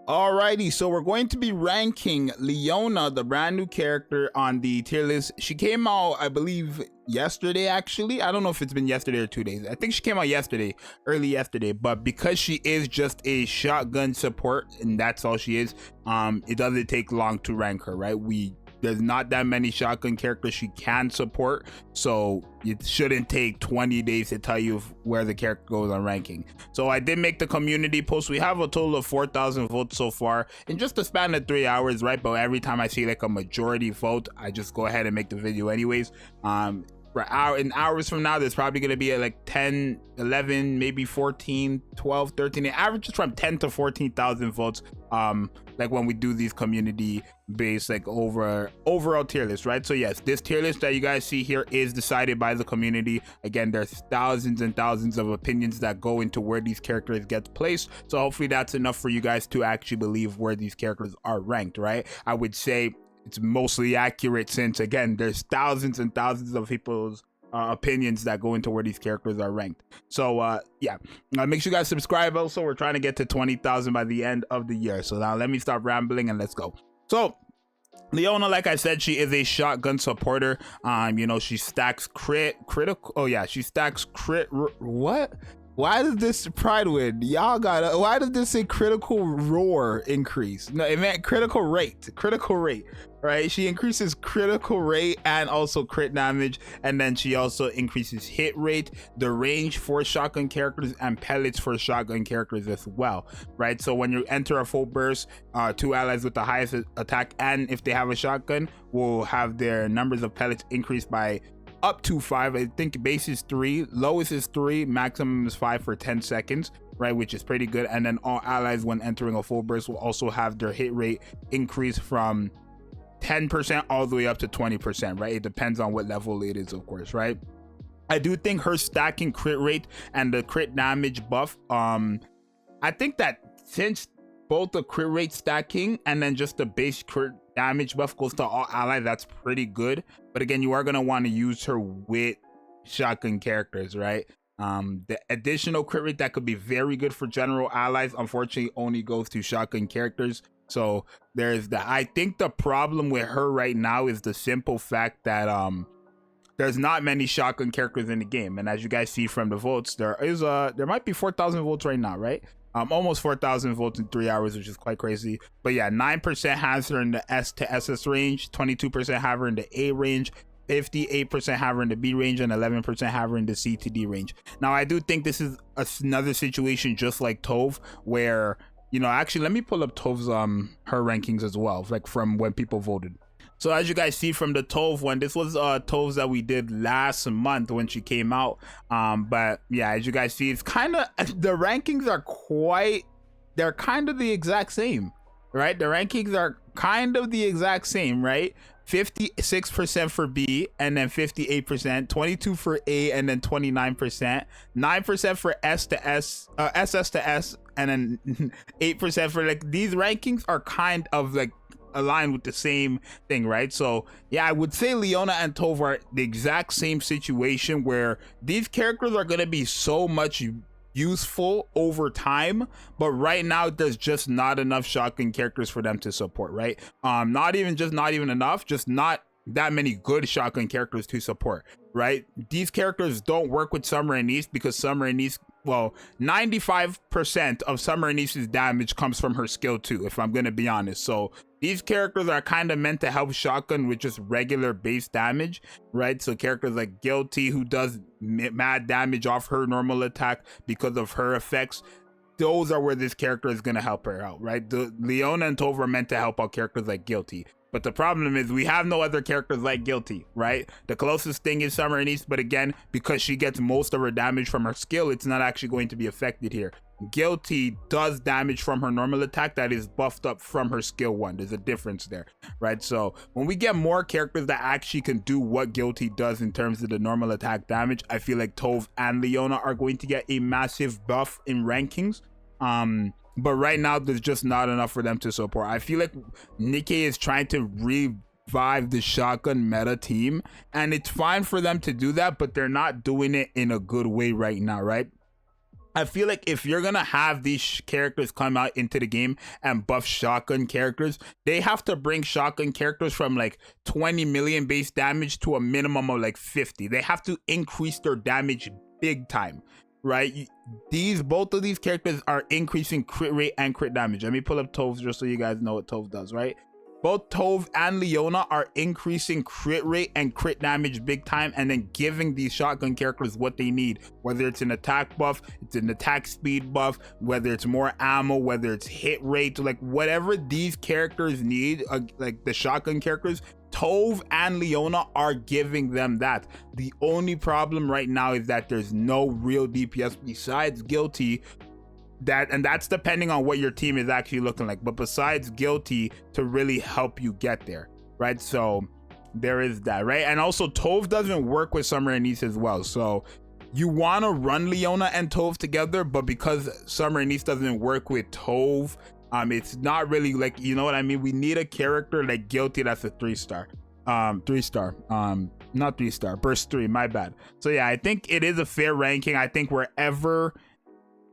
Alrighty, so we're going to be ranking Leona, the brand new character, on the tier list. She came out, I believe, yesterday, actually. I don't know if it's been yesterday or 2 days. I think she came out yesterday, early yesterday, but because she is just a shotgun support, and that's all she is, it doesn't take long to rank her, right? There's not that many shotgun characters she can support, so it shouldn't take 20 days to tell you where the character goes on ranking. So I did make the community post. We have a total of 4,000 votes so far in just a span of 3 hours, right? But every time I see like a majority vote, I just go ahead and make the video anyways. In hours from now, there's probably going to be at like 10, 11, maybe 14, 12, 13. It averages from 10 to 14,000 votes. Like when we do these community based like overall tier list, right? So yes, this tier list that you guys see here is decided by the community. Again, there's thousands and thousands of opinions that go into where these characters get placed. So hopefully that's enough for you guys to actually believe where these characters are ranked, right? I would say it's mostly accurate since, again, there's thousands and thousands of people's opinions that go into where these characters are ranked. So yeah, make sure you guys subscribe. Also, we're trying to get to 20,000 by the end of the year. So now let me stop rambling and let's go. So Leona, like I said, she is a shotgun supporter. You know, she stacks critical. Oh yeah, she stacks what? Why does this pride win? Y'all got why does this say critical roar increase? No, it meant critical rate, right? She increases critical rate and also crit damage, and then she also increases hit rate, the range for shotgun characters, and pellets for shotgun characters as well, right? So when you enter a full burst, 2 allies with the highest attack, and if they have a shotgun, will have their numbers of pellets increased by up to 5. I think base is 3, lowest is 3, maximum is 5 for 10 seconds, right? Which is pretty good. And then all allies when entering a full burst will also have their hit rate increase from 10% all the way up to 20%, right? It depends on what level it is, of course, right? I do think her stacking crit rate and the crit damage buff, I think that since both the crit rate stacking and then just the base crit damage buff goes to all allies, that's pretty good. But again, you are going to want to use her with shotgun characters, right? The additional crit rate that could be very good for general allies, unfortunately only goes to shotgun characters. So there's that. I think the problem with her right now is the simple fact that there's not many shotgun characters in the game, and as you guys see from the votes, there might be 4,000 votes right now, right? Almost 4,000 votes in 3 hours, which is quite crazy. But yeah, 9% has her in the S to SS range, 22% have her in the A range, 58% have her in the B range, and 11% have her in the C to D range. Now, I do think this is another situation just like Tove, where, you know, actually, let me pull up Tove's her rankings as well, like from when people voted. So as you guys see from the Tove one, this was Tove's that we did last month when she came out. But yeah, as you guys see, it's kind of, the rankings are they're kind of the exact same, right? The rankings are kind of the exact same, right? 56% for B, and then 58%, 22 for A, and then 29%, 9% for S to S, SS to S, and then 8% for, like, these rankings are kind of like aligned with the same thing, right? So yeah, I would say Leona and Tove are the exact same situation where these characters are going to be so much useful over time, but right now there's just not enough shotgun characters for them to support, right? Not even enough, just not that many good shotgun characters to support, right? These characters don't work with Summer and East because Summer and East, well, 95% of Summer and East's damage comes from her skill too, if I'm gonna be honest. So these characters are kind of meant to help shotgun with just regular base damage, right? So characters like Guilty, who does mad damage off her normal attack because of her effects, those are where this character is going to help her out, right? The Leona and Tove are meant to help out characters like Guilty. But the problem is we have no other characters like Guilty, right? The closest thing is Summer and East, but again, because she gets most of her damage from her skill, it's not actually going to be affected here. Guilty does damage from her normal attack that is buffed up from her skill 1. There's a difference there, right? So when we get more characters that actually can do what Guilty does in terms of the normal attack damage, I feel like Tove and Leona are going to get a massive buff in rankings. But right now there's just not enough for them to support. I feel like Nikke is trying to revive the shotgun meta team, and it's fine for them to do that, but they're not doing it in a good way right now, right? I feel like if you're gonna have these characters come out into the game and buff shotgun characters, they have to bring shotgun characters from like 20 million base damage to a minimum of like 50. They have to increase their damage big time, right? Both of these characters are increasing crit rate and crit damage. Let me pull up Tove just so you guys know what Tove does, right? Both Tove and Leona are increasing crit rate and crit damage big time, and then giving these shotgun characters what they need, whether it's an attack buff, it's an attack speed buff, whether it's more ammo, whether it's hit rate, like whatever these characters need, like the shotgun characters, Tove and Leona are giving them that. The only problem right now is that there's no real DPS besides Guilty, and that's depending on what your team is actually looking like, but besides Guilty to really help you get there, right? So there is that, right? And also Tove doesn't work with Summer and Nice as well, so you want to run Leona and Tove together, but because Summer and Nice doesn't work with Tove, it's not really like, you know what I mean? We need a character like Guilty that's a 3-star, not 3-star, burst 3, my bad. So yeah, I think it is a fair ranking. I think wherever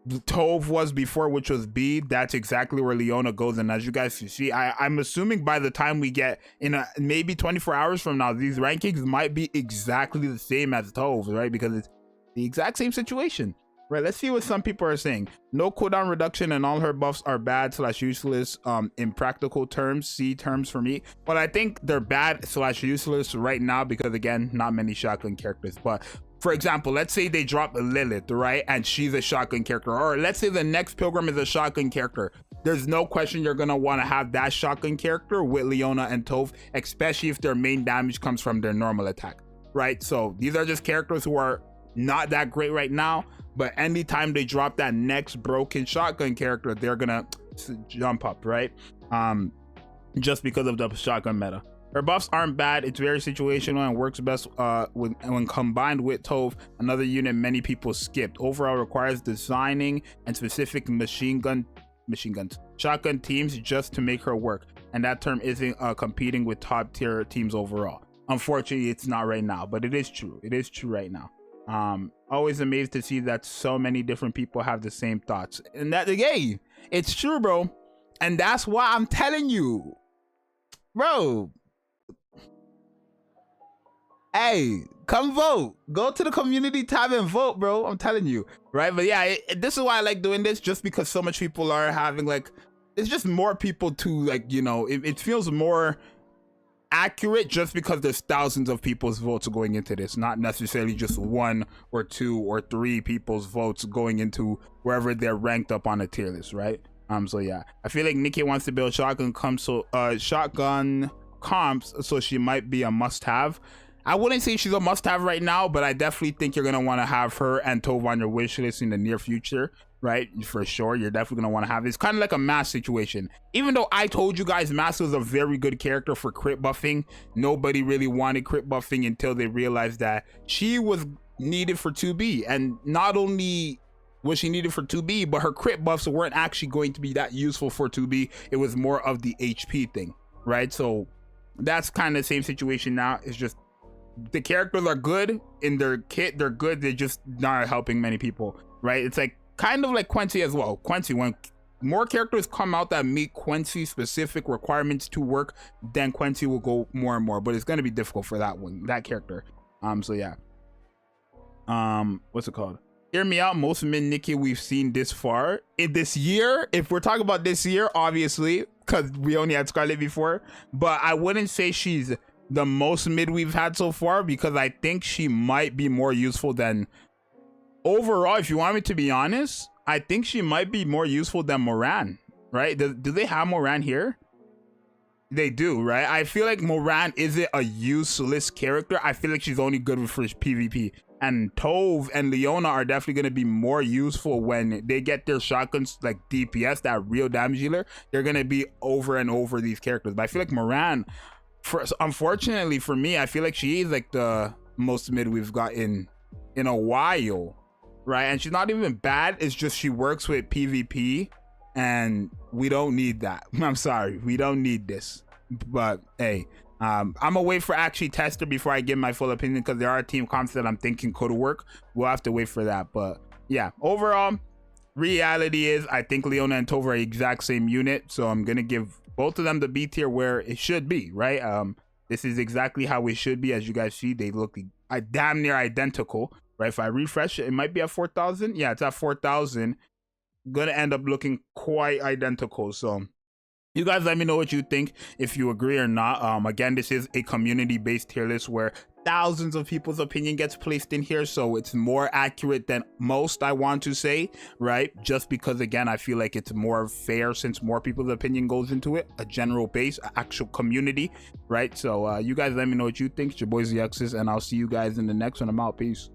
Tove was before, which was B, that's exactly where Leona goes. And as you guys can see, I'm assuming by the time we get in maybe 24 hours from now, these rankings might be exactly the same as Tove, right? Because it's the exact same situation, right? Let's see what some people are saying. No cooldown reduction and all her buffs are bad / useless in practical terms, C terms for me. But I think they're bad / useless right now because, again, not many shotgun characters. But for example, let's say they drop Lilith, right? And she's a shotgun character. Or let's say the next Pilgrim is a shotgun character. There's no question you're going to want to have that shotgun character with Leona and Tove, especially if their main damage comes from their normal attack, right? So these are just characters who are not that great right now, but anytime they drop that next broken shotgun character, they're going to jump up, right? Just because of the shotgun meta. Her buffs aren't bad, it's very situational and works best when combined with Tove, another unit many people skipped. Overall requires designing and specific shotgun teams just to make her work, and that term isn't competing with top tier teams overall. Unfortunately, it's not right now, but it is true. It is true right now. Always amazed to see that so many different people have the same thoughts, and that, hey, it's true, bro. And that's why I'm telling you, bro. Hey, come vote. Go to the community tab and vote, bro. I'm telling you, right? But yeah, this is why I like doing this, just because so much people are having, like, it's just more people to, like, you know, it feels more accurate just because there's thousands of people's votes going into this, not necessarily just 1 or 2 or 3 people's votes going into wherever they're ranked up on a tier list, right? So yeah, I feel like Nikke wants to build shotgun comps, so she might be a must-have. I wouldn't say she's a must-have right now, but I definitely think you're going to want to have her and Tove on your wish list in the near future, right? For sure, you're definitely going to want to have it. It's kind of like a Mass situation. Even though I told you guys Mass was a very good character for crit buffing, nobody really wanted crit buffing until they realized that she was needed for 2B. And not only was she needed for 2B, but her crit buffs weren't actually going to be that useful for 2B. It was more of the HP thing, right? So that's kind of the same situation now. It's just the characters are good in their kit, they're good, they're just not helping many people, right? It's like kind of like Quincy as well. Quincy, when more characters come out that meet Quincy specific requirements to work, then Quincy will go more and more, but it's going to be difficult for that character. So yeah, what's it called? Hear me out. Most mid Nikke we've seen this far in this year, if we're talking about this year, obviously, because we only had Scarlet before, but I wouldn't say she's the most mid we've had so far, because I think she might be more useful than overall. If you want me to be honest, I think she might be more useful than Moran, right? Do they have Moran here? They do, right? I feel like Moran isn't a useless character. I feel like she's only good for PvP. And Tove and Leona are definitely going to be more useful when they get their shotguns, like DPS, that real damage dealer. They're going to be over and over these characters. But I feel like Moran, unfortunately for me, I feel like she is like the most mid we've got in a while, right? And she's not even bad. It's just she works with PvP, and we don't need that. I'm sorry, we don't need this. But hey, I'm gonna wait for actually tester before I give my full opinion, because there are team comps that I'm thinking could work. We'll have to wait for that. But yeah, overall, reality is I think Leona and Tova are the exact same unit, so I'm gonna give both of them the B tier where it should be, right? This is exactly how it should be. As you guys see, they look damn near identical, right? If I refresh it, it might be at 4,000. Yeah, it's at 4,000. Gonna end up looking quite identical. So you guys let me know what you think, if you agree or not. Again, this is a community-based tier list where thousands of people's opinion gets placed in here, so it's more accurate than most, I want to say, right? Just because, again, I feel like it's more fair since more people's opinion goes into it, a general base, actual community, right? So you guys let me know what you think. It's your boy Zxous, and I'll see you guys in the next one. I'm out. Peace.